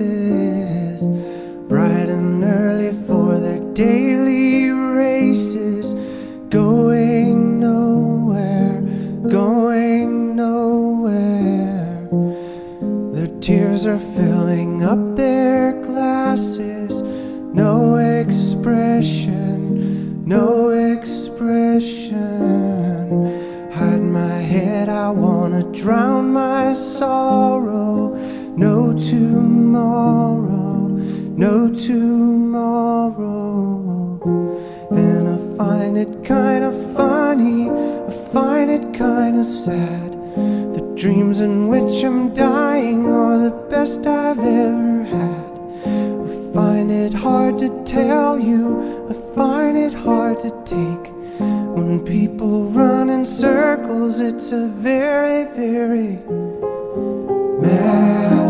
faces, bright and early for their daily races, going nowhere, going nowhere. Their tears are filling up their glasses, no expression, no expression. Hide my head, I wanna drown my sorrow. No tomorrow, no tomorrow. And I find it kinda funny, I find it kinda sad. The dreams in which I'm dying are the best I've ever had. I find it hard to tell you, I find it hard to take. When people run in circles, it's a very, very mad